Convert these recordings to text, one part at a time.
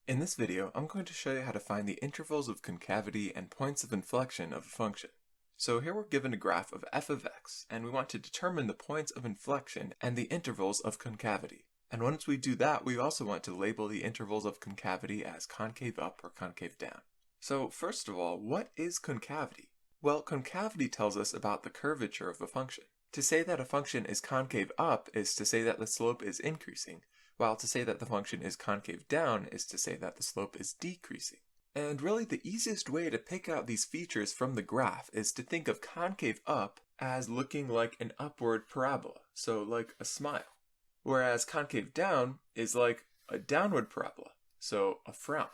In this video, I'm going to show you how to find the intervals of concavity and points of inflection of a function. So here we're given a graph of f of x, and we want to determine the points of inflection and the intervals of concavity. And once we do that, we also want to label the intervals of concavity as concave up or concave down. So first of all, what is concavity? Well, concavity tells us about the curvature of a function. To say that a function is concave up is to say that the slope is increasing, while to say that the function is concave down is to say that the slope is decreasing. And really the easiest way to pick out these features from the graph is to think of concave up as looking like an upward parabola, so like a smile. Whereas concave down is like a downward parabola, so a frown.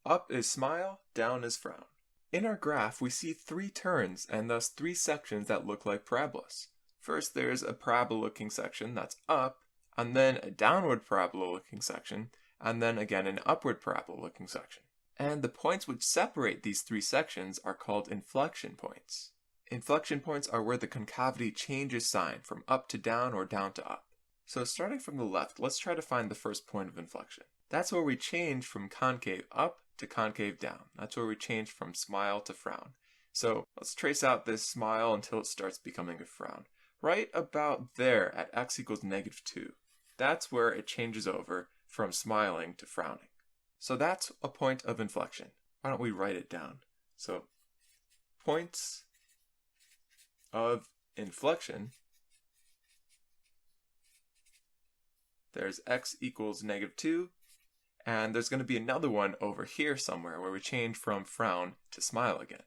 Up is smile, down is frown. In our graph, we see three turns and thus three sections that look like parabolas. First, there's a parabola-looking section that's up, and then a downward parabola-looking section, and then again an upward parabola-looking section. And the points which separate these three sections are called inflection points. Inflection points are where the concavity changes sign from up to down or down to up. So starting from the left, let's try to find the first point of inflection. That's where we change from concave up to concave down. That's where we change from smile to frown. So let's trace out this smile until it starts becoming a frown. Right about there at x equals -2. That's where it changes over from smiling to frowning. So that's a point of inflection. Why don't we write it down? So points of inflection, there's x equals -2, and there's going to be another one over here somewhere where we change from frown to smile again.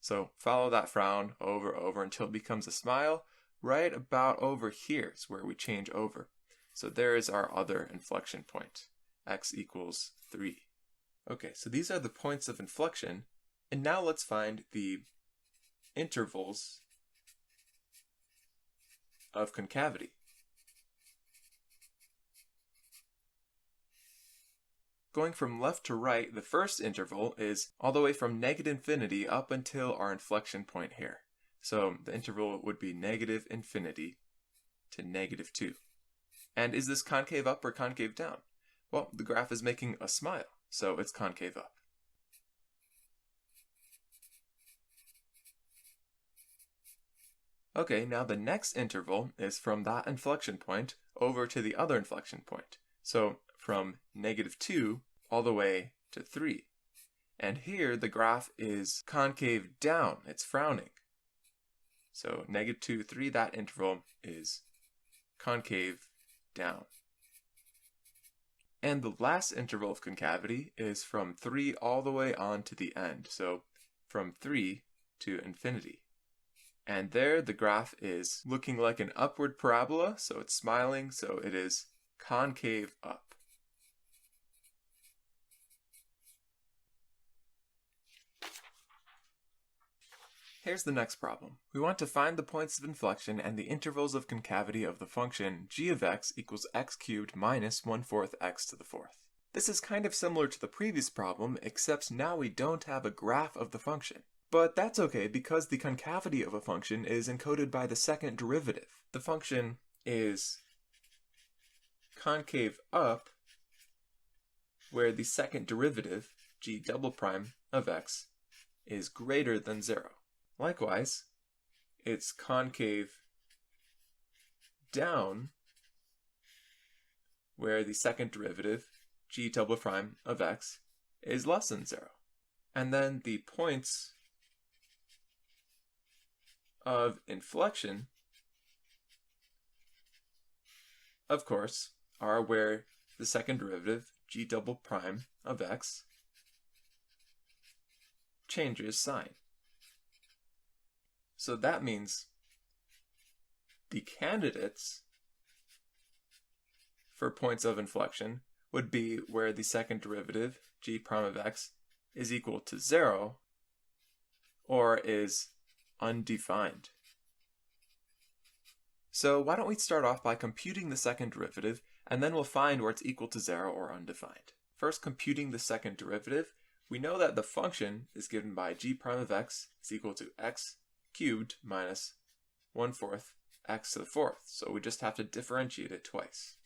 So follow that frown over until it becomes a smile. Right about over here is where we change over. So there is our other inflection point, x equals 3. Okay, so these are the points of inflection, and now let's find the intervals of concavity. Going from left to right, the first interval is all the way from -infinity up until our inflection point here. So the interval would be -infinity to -2. And is this concave up or concave down? Well, the graph is making a smile, so it's concave up. Okay, now the next interval is from that inflection point over to the other inflection point. So from -2 all the way to 3. And here the graph is concave down, it's frowning. So -2, 3, that interval is concave down. And the last interval of concavity is from 3 all the way on to the end, so from 3 to infinity. And there the graph is looking like an upward parabola, so it's smiling, so it is concave up. Here's the next problem. We want to find the points of inflection and the intervals of concavity of the function g of x equals x cubed minus 1/4 x to the 4th. This is kind of similar to the previous problem, except now we don't have a graph of the function. But that's okay because the concavity of a function is encoded by the second derivative. The function is concave up where the second derivative, g double prime of x, is greater than 0. Likewise, it's concave down where the second derivative, g double prime of x, is less than 0. And then the points of inflection, of course, are where the second derivative, g double prime of x, changes sign. So that means the candidates for points of inflection would be where the second derivative, g prime of x, is equal to 0 or is undefined. So why don't we start off by computing the second derivative, and then we'll find where it's equal to 0 or undefined. First, computing the second derivative, we know that the function is given by g prime of x is equal to x cubed minus 1/4 x to the 4th, so we just have to differentiate it twice.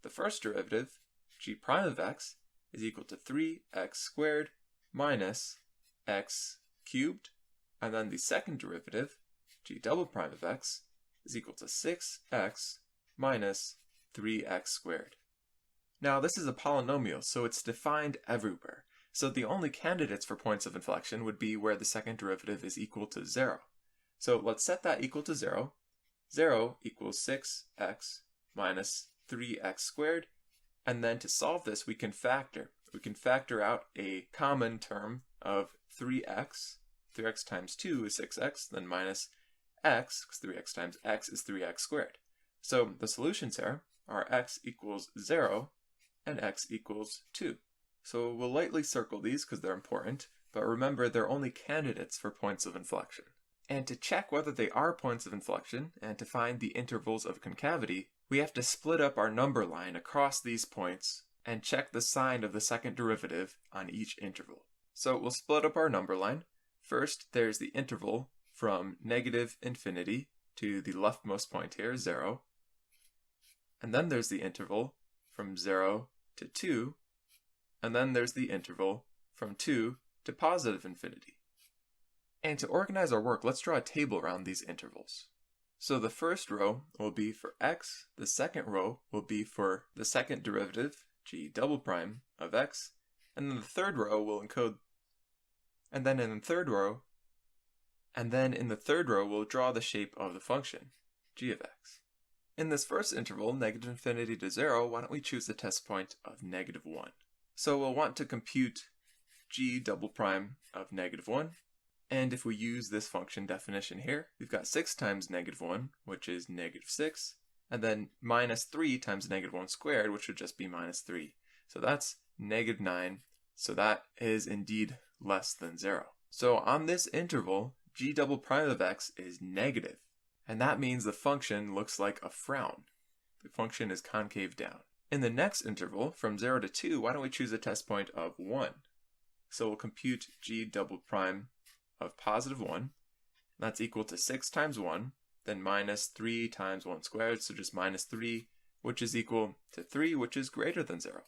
The first derivative, g prime of x, is equal to 3x squared minus x cubed, and then the second derivative, g double prime of x, is equal to 6x minus 3x squared. Now this is a polynomial, so it's defined everywhere. So the only candidates for points of inflection would be where the second derivative is equal to 0. So let's set that equal to 0. 0 equals 6x minus 3x squared. And then to solve this, we can factor. We can factor out a common term of 3x. 3x times 2 is 6x, then minus x, because 3x times x is 3x squared. So the solutions here are x equals 0 and x equals 2. So we'll lightly circle these because they're important, but remember they're only candidates for points of inflection. And to check whether they are points of inflection and to find the intervals of concavity, we have to split up our number line across these points and check the sign of the second derivative on each interval. So we'll split up our number line. First, there's the interval from negative infinity to the leftmost point here, 0. And then there's the interval from 0 to 2. And then there's the interval from 2 to positive infinity. And to organize our work, let's draw a table around these intervals. So the first row will be for x, the second row will be for the second derivative, g double prime of x, and then the third row will encode, and then in the third row we'll draw the shape of the function, g of x. In this first interval, negative infinity to 0, why don't we choose the test point of negative 1. So we'll want to compute g double prime of negative 1. And if we use this function definition here, we've got 6 times negative 1, which is negative 6, and then minus 3 times negative 1 squared, which would just be minus 3. So that's negative 9, so that is indeed less than 0. So on this interval, g double prime of x is negative, and that means the function looks like a frown. The function is concave down. In the next interval, from 0 to 2, why don't we choose a test point of 1? So we'll compute g double prime of positive 1. That's equal to 6 times 1, then minus 3 times 1 squared, so just minus 3, which is equal to 3, which is greater than 0.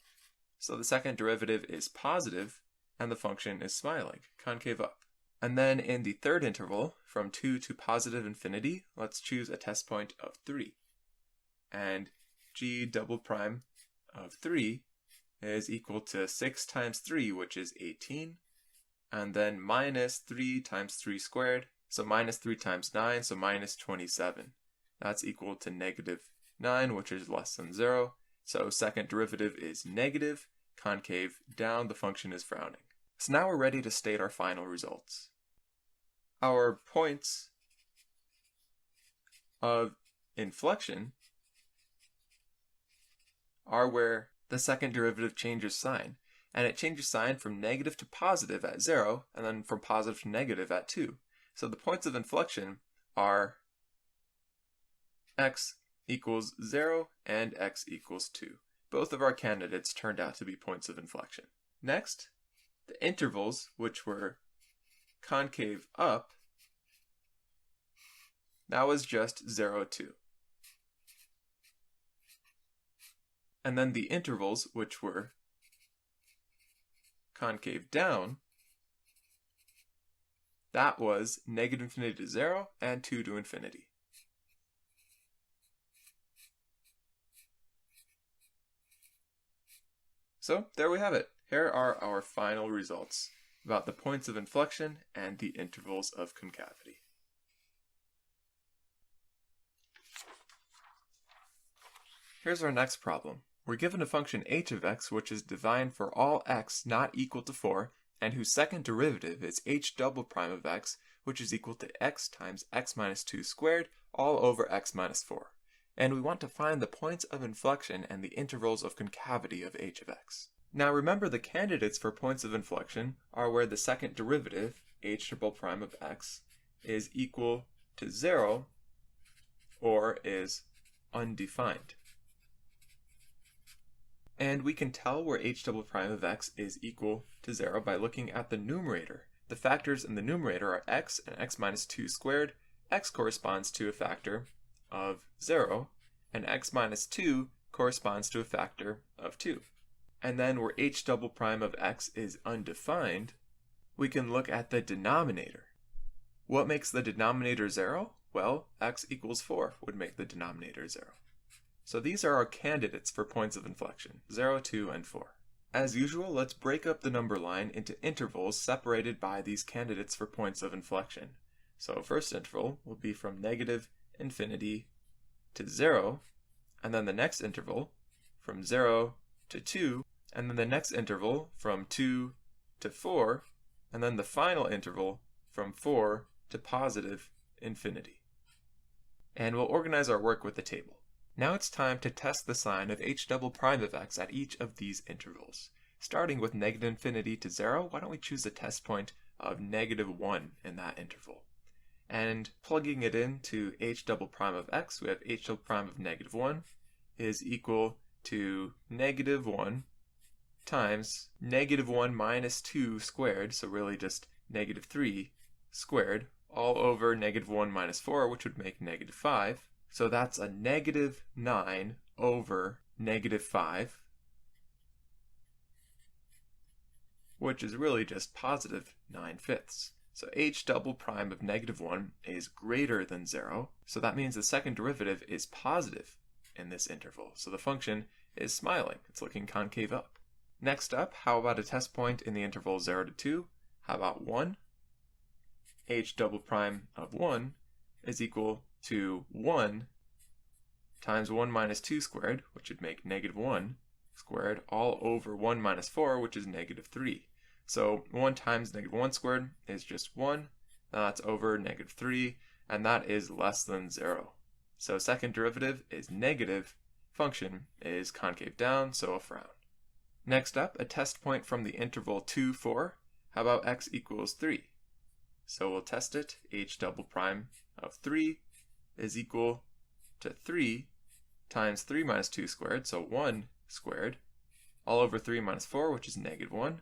So the second derivative is positive, and the function is smiling, concave up. And then in the third interval, from 2 to positive infinity, let's choose a test point of 3. And g double prime of 3 is equal to 6 times 3, which is 18, and then minus 3 times 3 squared, so minus 3 times 9, so minus 27. That's equal to negative 9, which is less than 0, so second derivative is negative, concave down, the function is frowning. So now we're ready to state our final results. Our points of inflection are where the second derivative changes sign, and it changes sign from negative to positive at 0, and then from positive to negative at 2. So the points of inflection are x equals 0 and x equals 2. Both of our candidates turned out to be points of inflection. Next, the intervals, which were concave up, that was just 0, 2. And then the intervals, which were concave down, that was negative infinity to 0 and 2 to infinity. So there we have it. Here are our final results about the points of inflection and the intervals of concavity. Here's our next problem. We're given a function h of x which is defined for all x not equal to 4 and whose second derivative is h double prime of x which is equal to x times x minus 2 squared all over x minus 4. And we want to find the points of inflection and the intervals of concavity of h of x. Now remember the candidates for points of inflection are where the second derivative, h double prime of x, is equal to 0 or is undefined. And we can tell where h double prime of x is equal to 0 by looking at the numerator. The factors in the numerator are x and x minus 2 squared. X corresponds to a factor of 0, and x minus 2 corresponds to a factor of 2. and then where h double prime of x is undefined, we can look at the denominator. What makes the denominator 0? Well, x equals 4 would make the denominator 0. So these are our candidates for points of inflection, 0, 2, and 4. As usual, let's break up the number line into intervals separated by these candidates for points of inflection. So first interval will be from negative infinity to 0, and then the next interval from 0 to 2, and then the next interval from 2 to 4, and then the final interval from 4 to positive infinity. And we'll organize our work with the table. Now it's time to test the sign of h double prime of x at each of these intervals. Starting with negative infinity to 0, why don't we choose a test point of negative 1 in that interval? And plugging it into h double prime of x, we have h double prime of negative 1 is equal to negative 1 times negative 1 minus 2 squared, so really just negative 3 squared, all over negative 1 minus 4, which would make negative 5. So that's a negative 9 over negative 5, which is really just positive 9/5. So h double prime of negative 1 is greater than 0, so that means the second derivative is positive in this interval. So the function is smiling, it's looking concave up. Next up, how about a test point in the interval 0 to 2? How about 1? H double prime of 1 is equal to 1 times 1 minus 2 squared, which would make negative 1 squared, all over 1 minus 4, which is negative 3. So 1 times negative 1 squared is just 1, that's over negative 3, and that is less than 0. So second derivative is negative, function is concave down, so a frown. Next up, a test point from the interval 2, 4. How about x equals 3? So we'll test it. H double prime of 3 is equal to 3 times 3 minus 2 squared, so 1 squared, all over 3 minus 4, which is negative 1.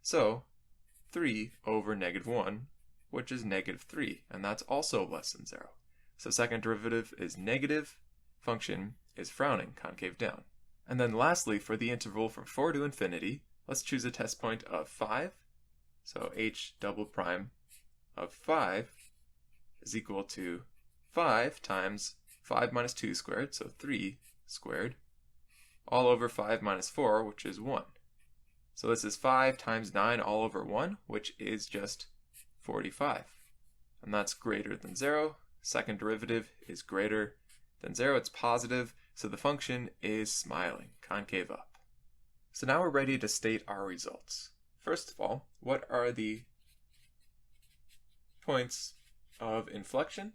So 3 over negative 1, which is negative 3, and that's also less than 0. So second derivative is negative, function is frowning, concave down. And then lastly, for the interval from 4 to infinity, let's choose a test point of 5. So h double prime of 5 is equal to 5 times 5 minus 2 squared, so 3 squared, all over 5 minus 4, which is 1. So this is 5 times 9 all over 1, which is just 45. And that's greater than 0. Second derivative is greater than 0. It's positive, so the function is smiling, concave up. So now we're ready to state our results. First of all, what are the points of inflection?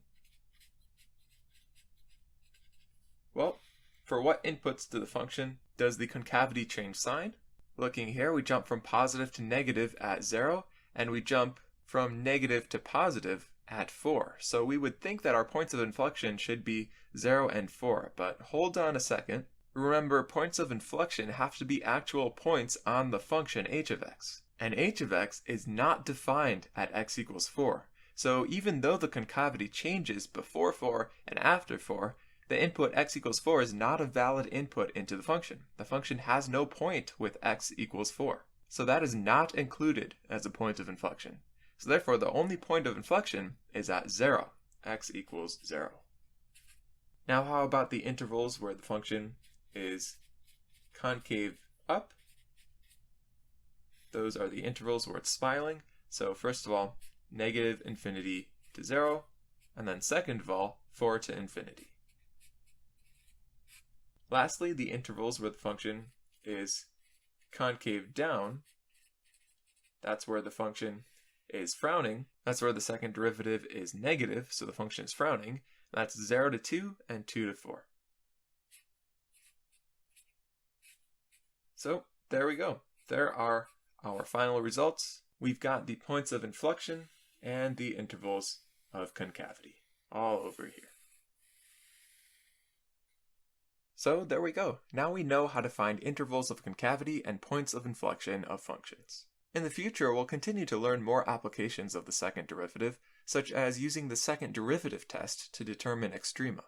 Well, for what inputs to the function does the concavity change sign? Looking here, we jump from positive to negative at 0, and we jump from negative to positive at 4. So we would think that our points of inflection should be 0 and 4, but hold on a second. Remember, points of inflection have to be actual points on the function h of x. And h of x is not defined at x equals 4. So even though the concavity changes before 4 and after 4, the input x equals 4 is not a valid input into the function. The function has no point with x equals 4. So that is not included as a point of inflection. So therefore, the only point of inflection is at 0, x equals 0. Now how about the intervals where the function is concave up? Those are the intervals where it's smiling. So first of all, negative infinity to 0, and then second of all, 4 to infinity. Lastly, the intervals where the function is concave down, that's where the function is frowning. That's where the second derivative is negative, so the function is frowning. That's 0 to 2 and 2 to 4. So there we go. There are our final results. We've got the points of inflection and the intervals of concavity all over here. So there we go. Now we know how to find intervals of concavity and points of inflection of functions. In the future, we'll continue to learn more applications of the second derivative, such as using the second derivative test to determine extrema.